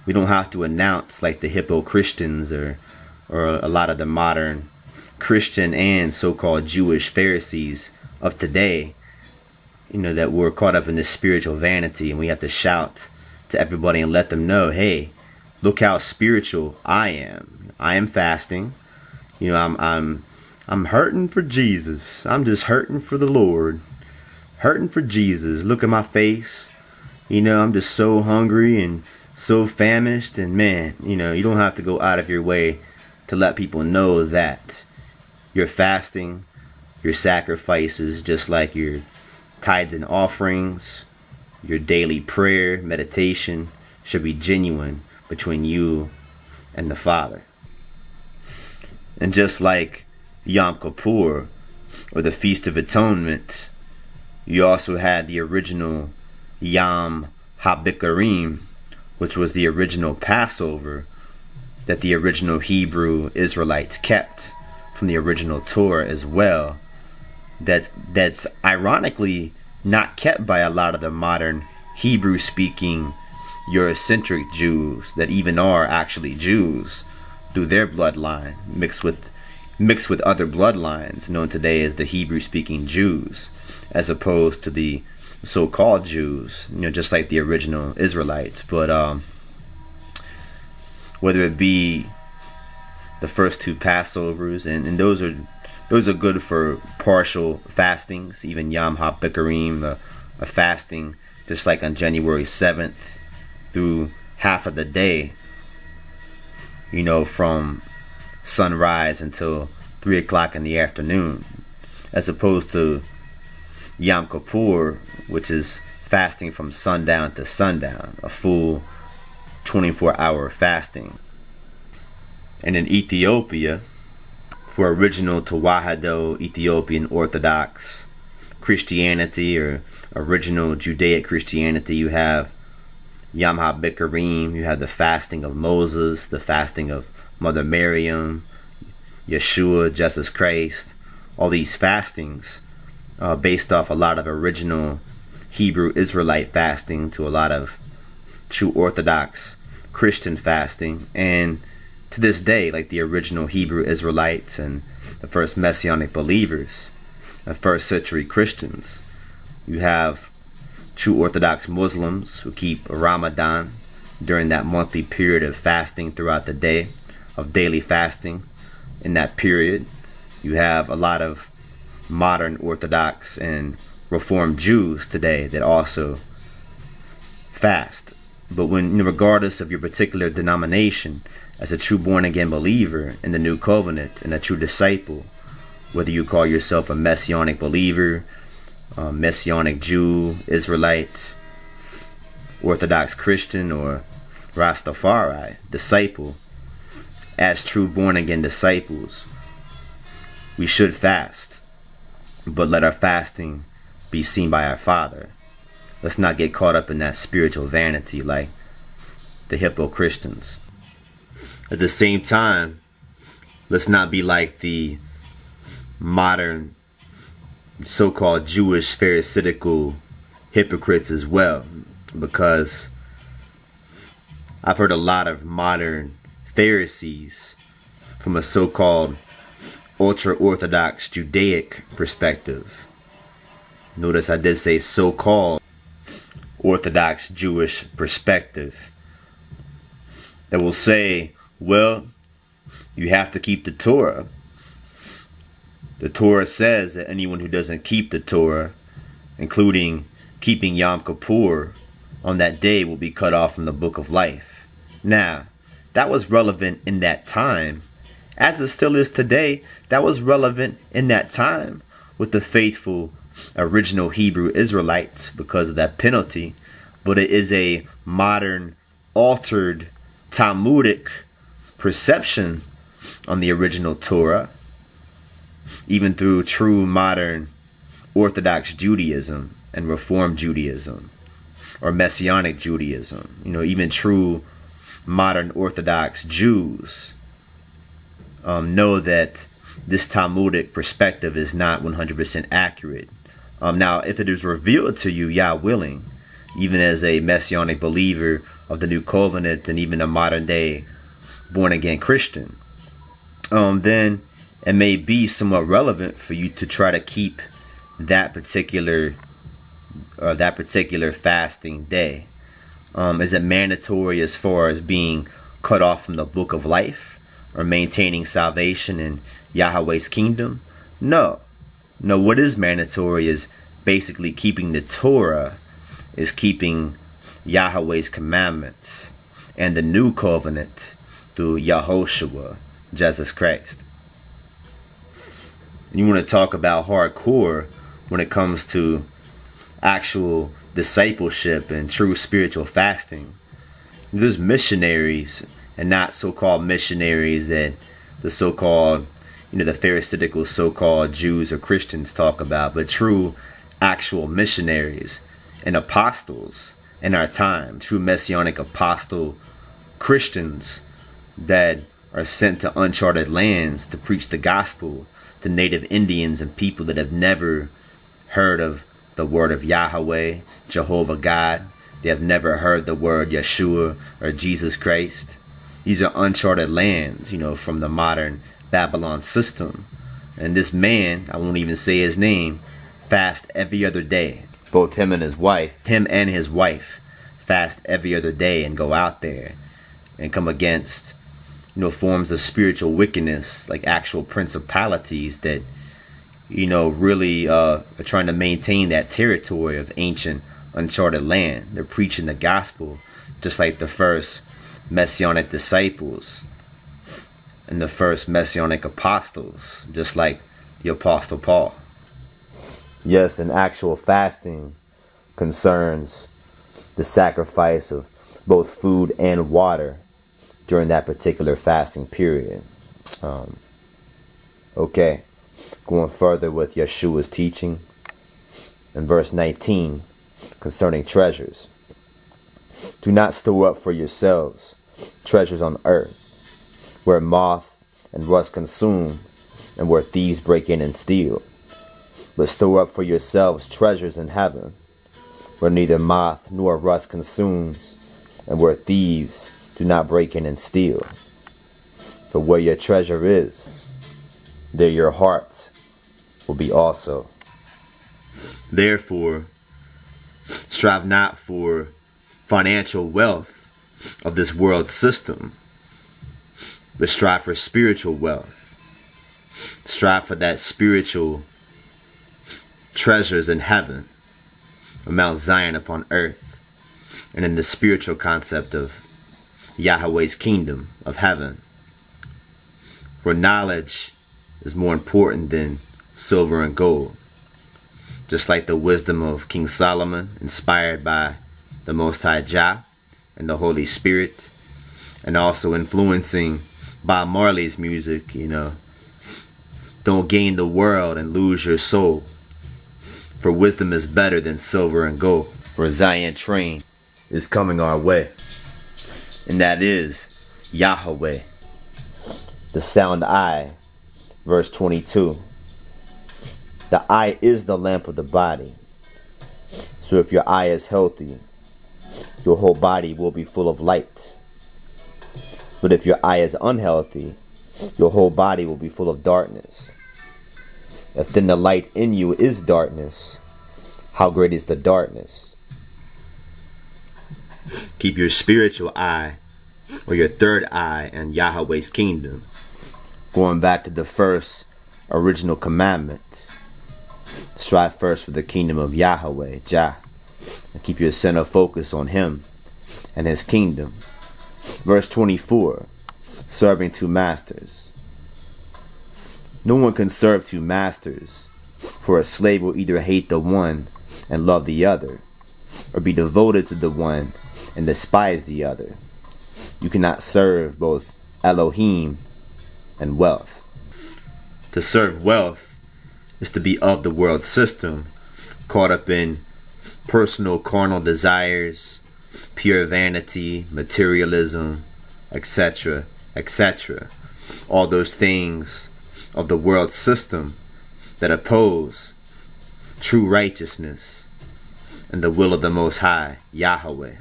We don't have to announce like the hippo Christians or a lot of the modern Christian and so-called Jewish Pharisees of today, that we're caught up in this spiritual vanity, and we have to shout to everybody and let them know, hey, look how spiritual I am. I am fasting. I'm hurting for Jesus. I'm just hurting for the Lord. Hurting for Jesus. Look at my face. I'm just so hungry and so famished. And man, you don't have to go out of your way to let people know that your fasting, your sacrifices, just like your tithes and offerings, your daily prayer, meditation, should be genuine between you and the Father. And just like Yom Kippur, or the Feast of Atonement, you also had the original Yom HaBikurim, which was the original Passover that the original Hebrew Israelites kept from the original Torah as well. That's ironically not kept by a lot of the modern Hebrew-speaking Eurocentric Jews that even are actually Jews through their bloodline, mixed with other bloodlines known today as the Hebrew-speaking Jews, as opposed to the so-called Jews, just like the original Israelites. But whether it be the first two Passovers, and those are good for partial fastings, even Yom HaBikurim, a fasting just like on January 7th through half of the day, from sunrise until 3 o'clock in the afternoon, as opposed to Yom Kippur, which is fasting from sundown to sundown, a full 24-hour fasting. And in Ethiopia, for original Tewahedo Ethiopian Orthodox Christianity or original Judaic Christianity, you have Yom HaBikurim, you have the fasting of Moses, the fasting of Mother Miriam, YESHUA, Jesus Christ, all these fastings based off a lot of original Hebrew Israelite fasting to a lot of true Orthodox Christian fasting. And to this day, like the original Hebrew Israelites and the first Messianic believers, the first century Christians, you have true Orthodox Muslims who keep Ramadan during that monthly period of fasting throughout the day, of daily fasting in that period. You have a lot of modern Orthodox and Reformed Jews today that also fast. But regardless of your particular denomination, as a true born-again believer in the New Covenant and a true disciple, whether you call yourself a Messianic believer, Messianic Jew, Israelite, Orthodox Christian, or Rastafari, disciple, as true born-again disciples, we should fast, but let our fasting be seen by our Father. Let's not get caught up in that spiritual vanity like the hippo Christians. At the same time, let's not be like the modern so-called Jewish Pharisaical hypocrites as well, because I've heard a lot of modern Pharisees from a so-called ultra-Orthodox Judaic perspective. Notice I did say so-called Orthodox Jewish perspective, that will say, well, you have to keep the Torah. The Torah says that anyone who doesn't keep the Torah, including keeping Yom Kippur on that day, will be cut off from the book of life. Now, that was relevant in that time, as it still is today. That was relevant in that time with the faithful original Hebrew Israelites because of that penalty. But it is a modern, altered, Talmudic perception on the original Torah, even through true modern Orthodox Judaism and Reform Judaism or Messianic Judaism. Even true modern Orthodox Jews know that this Talmudic perspective is not 100% accurate. Now, if it is revealed to you, Yah willing, even as a messianic believer of the new covenant and even a modern day born again Christian, then it may be somewhat relevant for you to try to keep that particular fasting day. Is it mandatory as far as being cut off from the book of life or maintaining salvation in Yahweh's kingdom? No. What is mandatory is basically keeping the Torah, is keeping Yahweh's commandments and the new covenant through YESHUA, Jesus Christ. And you want to talk about hardcore when it comes to actual discipleship and true spiritual fasting. There's missionaries, and not so-called missionaries that the so-called, the Pharisaical so-called Jews or Christians talk about, but true actual missionaries and apostles in our time, true messianic apostle Christians that are sent to uncharted lands to preach the gospel to native Indians and people that have never heard of the word of Yahweh, Jehovah God. They have never heard the word YESHUA or Jesus Christ. These are uncharted lands, from the modern Babylon system. And this man, I won't even say his name, fast every other day. Both him and his wife fast every other day and go out there and come against, forms of spiritual wickedness, like actual principalities that, really are trying to maintain that territory of ancient uncharted land. They're preaching the gospel just like the first messianic disciples and the first messianic apostles, just like the Apostle Paul. Yes, and actual fasting concerns the sacrifice of both food and water during that particular fasting period. Okay, going further with YESHUA's teaching in verse 19 concerning treasures. Do not store up for yourselves treasures on earth, where moth and rust consume, and where thieves break in and steal. But store up for yourselves treasures in heaven, where neither moth nor rust consumes, and where thieves do not break in and steal. For where your treasure is, there your heart will be also. Therefore, strive not for financial wealth of this world system, but strive for spiritual wealth. Strive for that spiritual treasures in heaven, on Mount Zion upon earth, and in the spiritual concept of Yahweh's kingdom of heaven, where knowledge is more important than silver and gold. Just like the wisdom of King Solomon, inspired by the Most High Jah and the Holy Spirit, and also influencing Bob Marley's music, don't gain the world and lose your soul, for wisdom is better than silver and gold. For Zion train is coming our way, and that is Yahweh, the sound eye, verse 22. The eye is the lamp of the body. So if your eye is healthy, your whole body will be full of light. But if your eye is unhealthy, your whole body will be full of darkness. If then the light in you is darkness, how great is the darkness? Keep your spiritual eye, or your third eye, in Yahweh's kingdom. Going back to the first original commandment, strive first for the kingdom of Yahweh, Jah, and keep your center focus on him and his kingdom. Verse 24, serving two masters. No one can serve two masters, for a slave will either hate the one and love the other, or be devoted to the one and despise the other. You cannot serve both Elohim and wealth. To serve wealth is to be of the world system, caught up in personal carnal desires, pure vanity, materialism, etc., etc. All those things of the world system that oppose true righteousness and the will of the Most High, Yahweh.